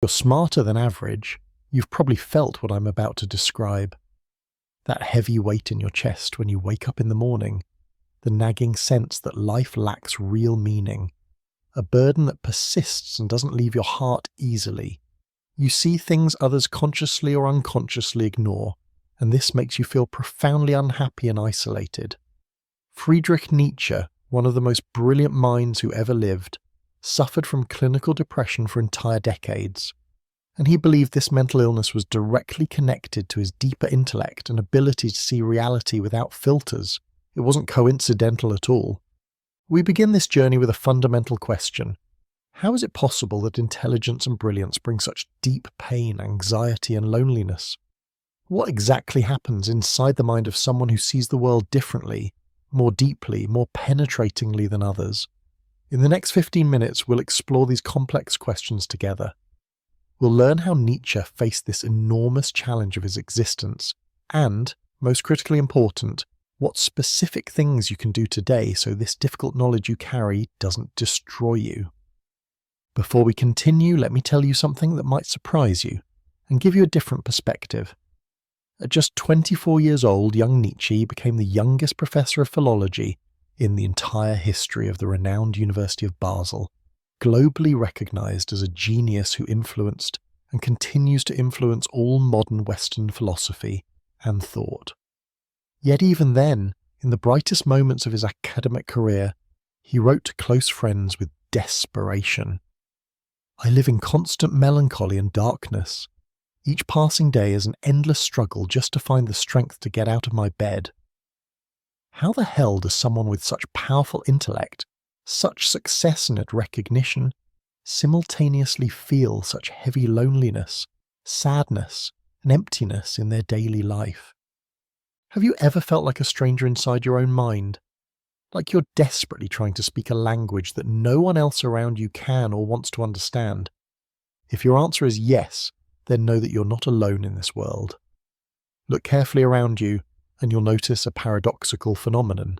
You're smarter than average, you've probably felt what I'm about to describe. That heavy weight in your chest when you wake up in the morning, the nagging sense that life lacks real meaning, a burden that persists and doesn't leave your heart easily. You see things others consciously or unconsciously ignore, and this makes you feel profoundly unhappy and isolated. Friedrich Nietzsche, one of the most brilliant minds who ever lived, suffered from clinical depression for entire decades, and he believed this mental illness was directly connected to his deeper intellect and ability to see reality without filters. It wasn't coincidental at all. We begin this journey with a fundamental question. How is it possible that intelligence and brilliance bring such deep pain, anxiety, and loneliness? What exactly happens inside the mind of someone who sees the world differently, more deeply, more penetratingly than others? In the next 15 minutes, we'll explore these complex questions together. We'll learn how Nietzsche faced this enormous challenge of his existence, and, most critically important, what specific things you can do today so this difficult knowledge you carry doesn't destroy you. Before we continue, let me tell you something that might surprise you and give you a different perspective. At just 24 years old, young Nietzsche became the youngest professor of philology in the entire history of the renowned University of Basel, globally recognized as a genius who influenced and continues to influence all modern Western philosophy and thought. Yet even then, in the brightest moments of his academic career, he wrote to close friends with desperation. I live in constant melancholy and darkness. Each passing day is an endless struggle just to find the strength to get out of my bed. How the hell does someone with such powerful intellect, such success and recognition, simultaneously feel such heavy loneliness, sadness, and emptiness in their daily life? Have you ever felt like a stranger inside your own mind? Like you're desperately trying to speak a language that no one else around you can or wants to understand? If your answer is yes, then know that you're not alone in this world. Look carefully around you, and you'll notice a paradoxical phenomenon.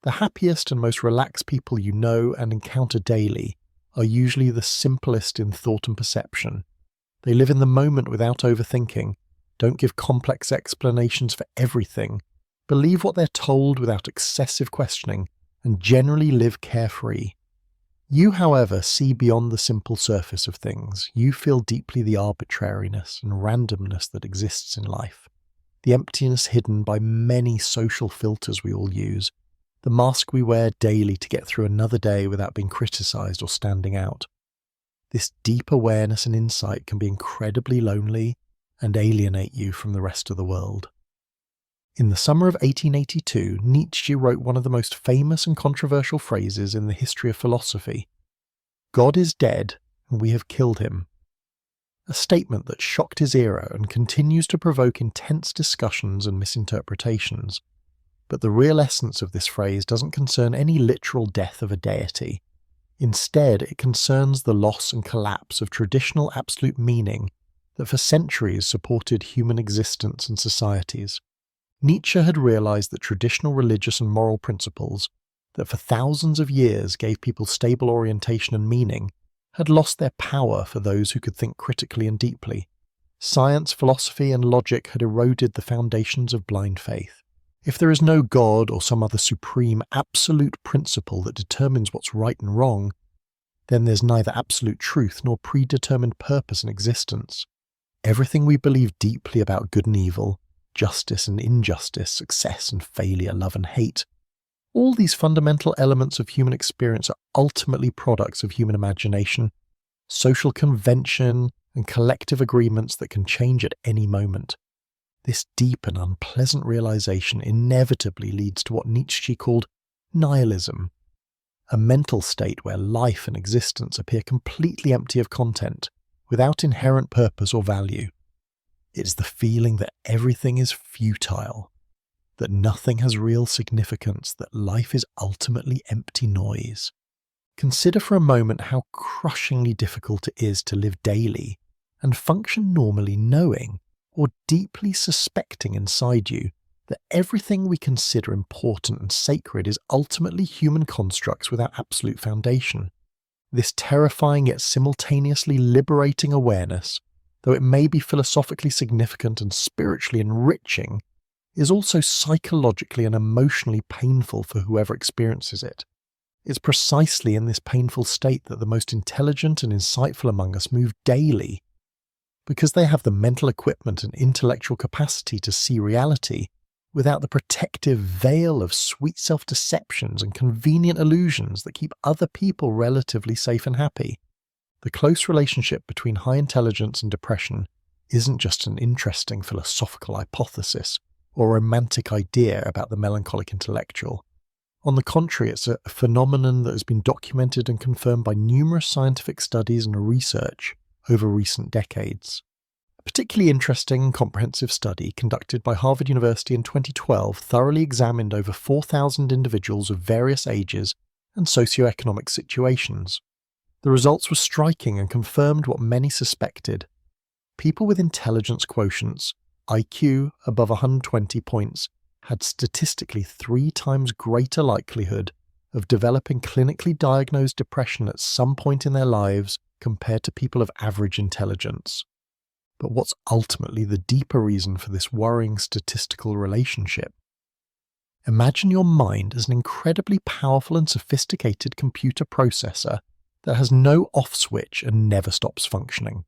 The happiest and most relaxed people you know and encounter daily are usually the simplest in thought and perception. They live in the moment without overthinking, don't give complex explanations for everything, believe what they're told without excessive questioning, and generally live carefree. You, however, see beyond the simple surface of things. You feel deeply the arbitrariness and randomness that exists in life, the emptiness hidden by many social filters we all use, the mask we wear daily to get through another day without being criticized or standing out. This deep awareness and insight can be incredibly lonely and alienate you from the rest of the world. In the summer of 1882, Nietzsche wrote one of the most famous and controversial phrases in the history of philosophy. God is dead, and we have killed him. A statement that shocked his era and continues to provoke intense discussions and misinterpretations. But the real essence of this phrase doesn't concern any literal death of a deity. Instead, it concerns the loss and collapse of traditional absolute meaning that for centuries supported human existence and societies. Nietzsche had realized that traditional religious and moral principles, that for thousands of years gave people stable orientation and meaning, had lost their power for those who could think critically and deeply. Science, philosophy, and logic had eroded the foundations of blind faith. If there is no God or some other supreme, absolute principle that determines what's right and wrong, then there's neither absolute truth nor predetermined purpose in existence. Everything we believe deeply about good and evil, justice and injustice, success and failure, love and hate, all these fundamental elements of human experience are ultimately products of human imagination, social convention, and collective agreements that can change at any moment. This deep and unpleasant realization inevitably leads to what Nietzsche called nihilism, a mental state where life and existence appear completely empty of content, without inherent purpose or value. It's the feeling that everything is futile, that nothing has real significance, that life is ultimately empty noise. Consider for a moment how crushingly difficult it is to live daily and function normally knowing or deeply suspecting inside you that everything we consider important and sacred is ultimately human constructs without absolute foundation. This terrifying yet simultaneously liberating awareness, though it may be philosophically significant and spiritually enriching, is also psychologically and emotionally painful for whoever experiences it. It's precisely in this painful state that the most intelligent and insightful among us move daily. Because they have the mental equipment and intellectual capacity to see reality without the protective veil of sweet self-deceptions and convenient illusions that keep other people relatively safe and happy. The close relationship between high intelligence and depression isn't just an interesting philosophical hypothesis or romantic idea about the melancholic intellectual. On the contrary, it's a phenomenon that has been documented and confirmed by numerous scientific studies and research over recent decades. A particularly interesting and comprehensive study conducted by Harvard University in 2012 thoroughly examined over 4,000 individuals of various ages and socioeconomic situations. The results were striking and confirmed what many suspected. People with intelligence quotients, IQ above 120 points, had statistically 3 times greater likelihood of developing clinically diagnosed depression at some point in their lives compared to people of average intelligence. But what's ultimately the deeper reason for this worrying statistical relationship? Imagine your mind as an incredibly powerful and sophisticated computer processor that has no off switch and never stops functioning.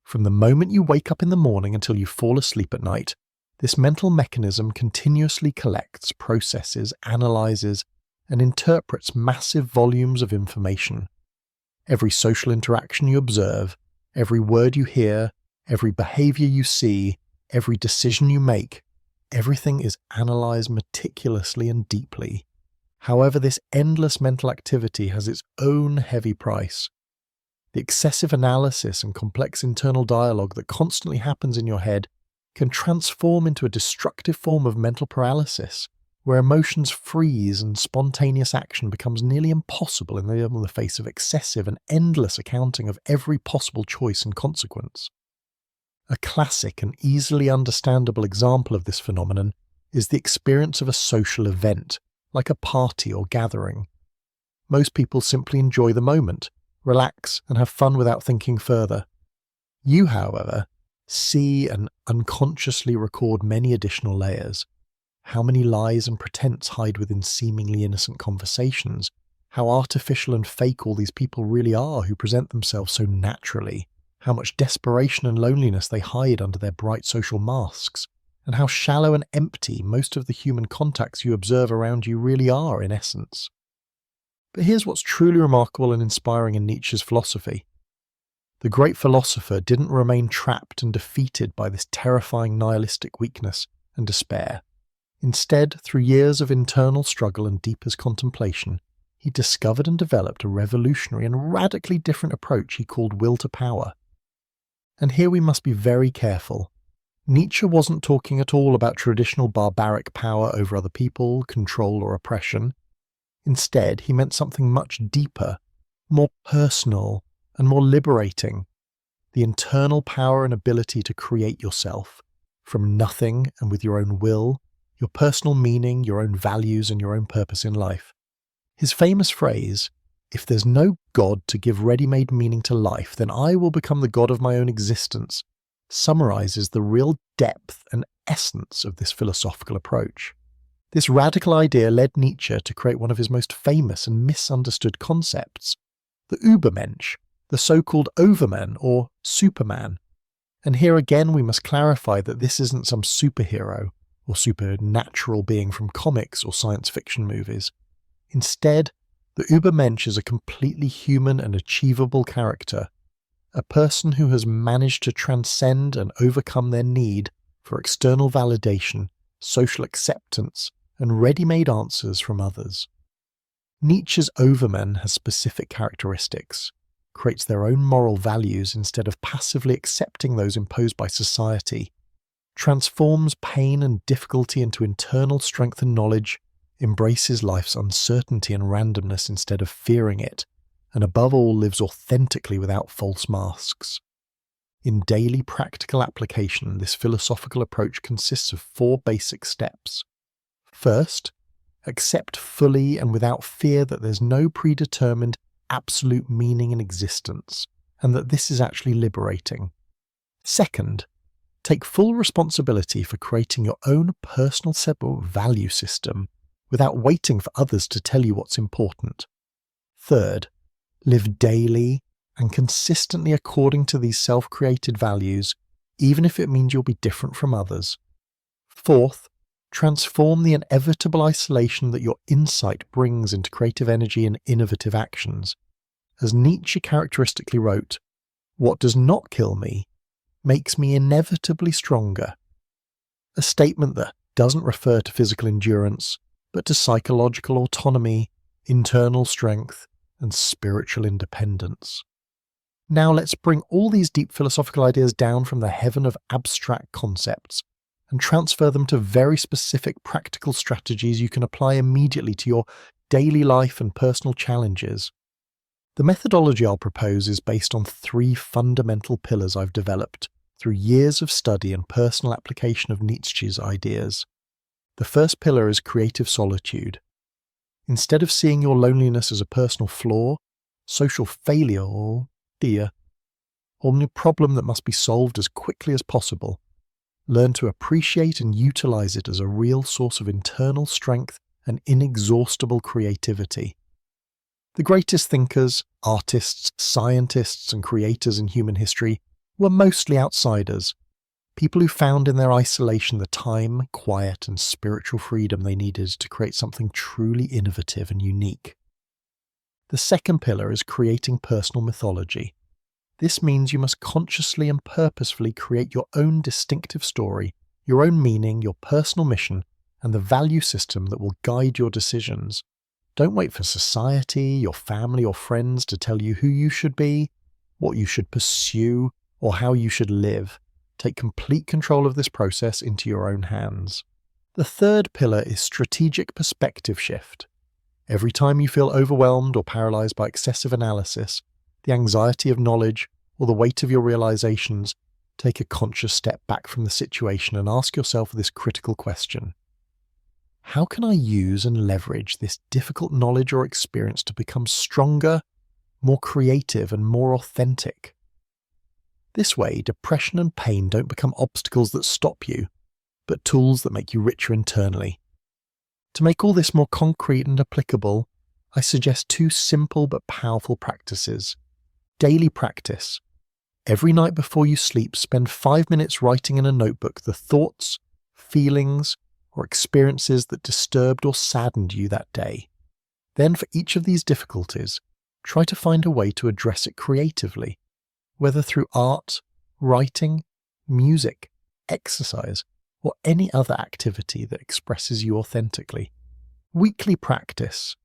From the moment you wake up in the morning until you fall asleep at night, this mental mechanism continuously collects, processes, analyzes, and interprets massive volumes of information. Every social interaction you observe, every word you hear, every behavior you see, every decision you make, everything is analyzed meticulously and deeply. However, this endless mental activity has its own heavy price. The excessive analysis and complex internal dialogue that constantly happens in your head can transform into a destructive form of mental paralysis, where emotions freeze and spontaneous action becomes nearly impossible in the face of excessive and endless accounting of every possible choice and consequence. A classic and easily understandable example of this phenomenon is the experience of a social event, like a party or gathering. Most people simply enjoy the moment, relax, and have fun without thinking further. You, however, see and unconsciously record many additional layers. How many lies and pretense hide within seemingly innocent conversations? How artificial and fake all these people really are who present themselves so naturally? How much desperation and loneliness they hide under their bright social masks? And how shallow and empty most of the human contacts you observe around you really are in essence. But here's what's truly remarkable and inspiring in Nietzsche's philosophy. The great philosopher didn't remain trapped and defeated by this terrifying nihilistic weakness and despair. Instead, through years of internal struggle and deepest contemplation, he discovered and developed a revolutionary and radically different approach he called will to power. And here we must be very careful. Nietzsche wasn't talking at all about traditional barbaric power over other people, control or oppression. Instead, he meant something much deeper, more personal, and more liberating. The internal power and ability to create yourself, from nothing and with your own will, your personal meaning, your own values, and your own purpose in life. His famous phrase, "If there's no God to give ready-made meaning to life, then I will become the God of my own existence," summarizes the real depth and essence of this philosophical approach. This radical idea led Nietzsche to create one of his most famous and misunderstood concepts, the Übermensch, the so-called overman or Superman. And here again we must clarify that this isn't some superhero or supernatural being from comics or science fiction movies. Instead, the Übermensch is a completely human and achievable character, a person who has managed to transcend and overcome their need for external validation, social acceptance, and ready-made answers from others. Nietzsche's overman has specific characteristics, creates their own moral values instead of passively accepting those imposed by society, transforms pain and difficulty into internal strength and knowledge, embraces life's uncertainty and randomness instead of fearing it, and above all lives authentically without false masks. In daily practical application, this philosophical approach consists of 4 basic steps. First, accept fully and without fear that there's no predetermined, absolute meaning in existence, and that this is actually liberating. Second, take full responsibility for creating your own personal value system without waiting for others to tell you what's important. Third, live daily and consistently according to these self-created values, even if it means you'll be different from others. Fourth, transform the inevitable isolation that your insight brings into creative energy and innovative actions. As Nietzsche characteristically wrote, "What does not kill me makes me inevitably stronger." A statement that doesn't refer to physical endurance, but to psychological autonomy, internal strength, and spiritual independence. Now let's bring all these deep philosophical ideas down from the heaven of abstract concepts and transfer them to very specific practical strategies you can apply immediately to your daily life and personal challenges. The methodology I'll propose is based on 3 fundamental pillars I've developed through years of study and personal application of Nietzsche's ideas. The first pillar is creative solitude. Instead of seeing your loneliness as a personal flaw, social failure, or a problem that must be solved as quickly as possible, learn to appreciate and utilize it as a real source of internal strength and inexhaustible creativity. The greatest thinkers, artists, scientists, and creators in human history were mostly outsiders, people who found in their isolation the time, quiet, and spiritual freedom they needed to create something truly innovative and unique. The second pillar is creating personal mythology. This means you must consciously and purposefully create your own distinctive story, your own meaning, your personal mission, and the value system that will guide your decisions. Don't wait for society, your family, or friends to tell you who you should be, what you should pursue, or how you should live. Take complete control of this process into your own hands. The third pillar is strategic perspective shift. Every time you feel overwhelmed or paralyzed by excessive analysis, the anxiety of knowledge, or the weight of your realizations, take a conscious step back from the situation and ask yourself this critical question. How can I use and leverage this difficult knowledge or experience to become stronger, more creative, and more authentic? This way, depression and pain don't become obstacles that stop you, but tools that make you richer internally. To make all this more concrete and applicable, I suggest 2 simple but powerful practices. Daily practice. Every night before you sleep, spend 5 minutes writing in a notebook the thoughts, feelings, or experiences that disturbed or saddened you that day. Then for each of these difficulties, try to find a way to address it creatively, whether through art, writing, music, exercise, or any other activity that expresses you authentically. Weekly practice.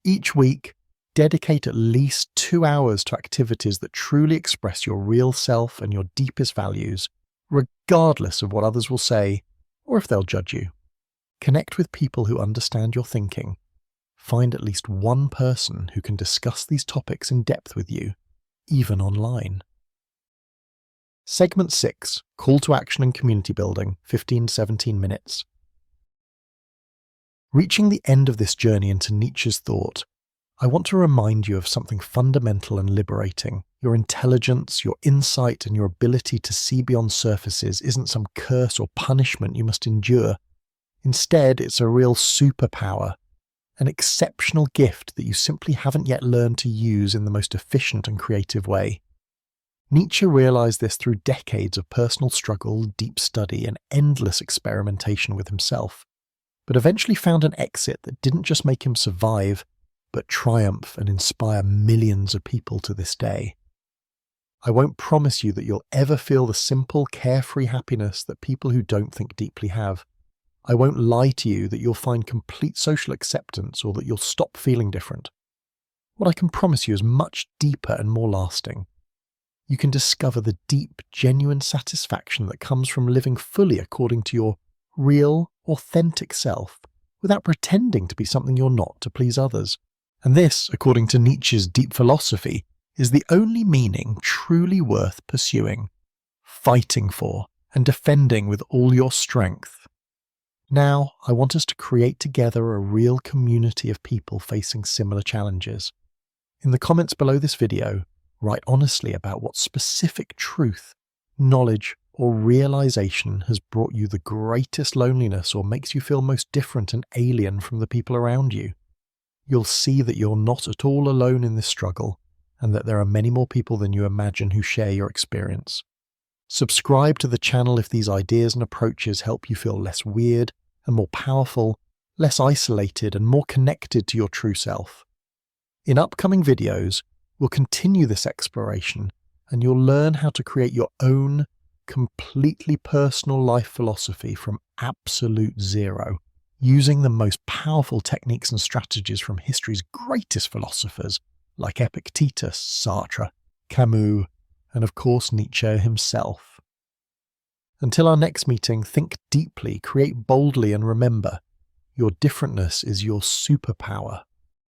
Each week, dedicate at least 2 hours to activities that truly express your real self and your deepest values, regardless of what others will say or if they'll judge you. Connect with people who understand your thinking. Find at least one person who can discuss these topics in depth with you, even online. Segment 6, Call to Action and Community Building, 15 to 17 minutes. Reaching the end of this journey into Nietzsche's thought, I want to remind you of something fundamental and liberating. Your intelligence, your insight, and your ability to see beyond surfaces isn't some curse or punishment you must endure. Instead, it's a real superpower, an exceptional gift that you simply haven't yet learned to use in the most efficient and creative way. Nietzsche realized this through decades of personal struggle, deep study, and endless experimentation with himself, but eventually found an exit that didn't just make him survive, but triumph and inspire millions of people to this day. I won't promise you that you'll ever feel the simple, carefree happiness that people who don't think deeply have. I won't lie to you that you'll find complete social acceptance or that you'll stop feeling different. What I can promise you is much deeper and more lasting. You can discover the deep, genuine satisfaction that comes from living fully according to your real, authentic self, without pretending to be something you're not to please others. And this, according to Nietzsche's deep philosophy, is the only meaning truly worth pursuing, fighting for, and defending with all your strength. Now, I want us to create together a real community of people facing similar challenges. In the comments below this video, write honestly about what specific truth, knowledge, or realization has brought you the greatest loneliness or makes you feel most different and alien from the people around you. You'll see that you're not at all alone in this struggle, and that there are many more people than you imagine who share your experience. Subscribe to the channel if these ideas and approaches help you feel less weird and more powerful, less isolated and more connected to your true self. In upcoming videos, we'll continue this exploration, and you'll learn how to create your own, completely personal life philosophy from absolute zero, using the most powerful techniques and strategies from history's greatest philosophers like Epictetus, Sartre, Camus, and of course Nietzsche himself. Until our next meeting, think deeply, create boldly, and remember, your differentness is your superpower.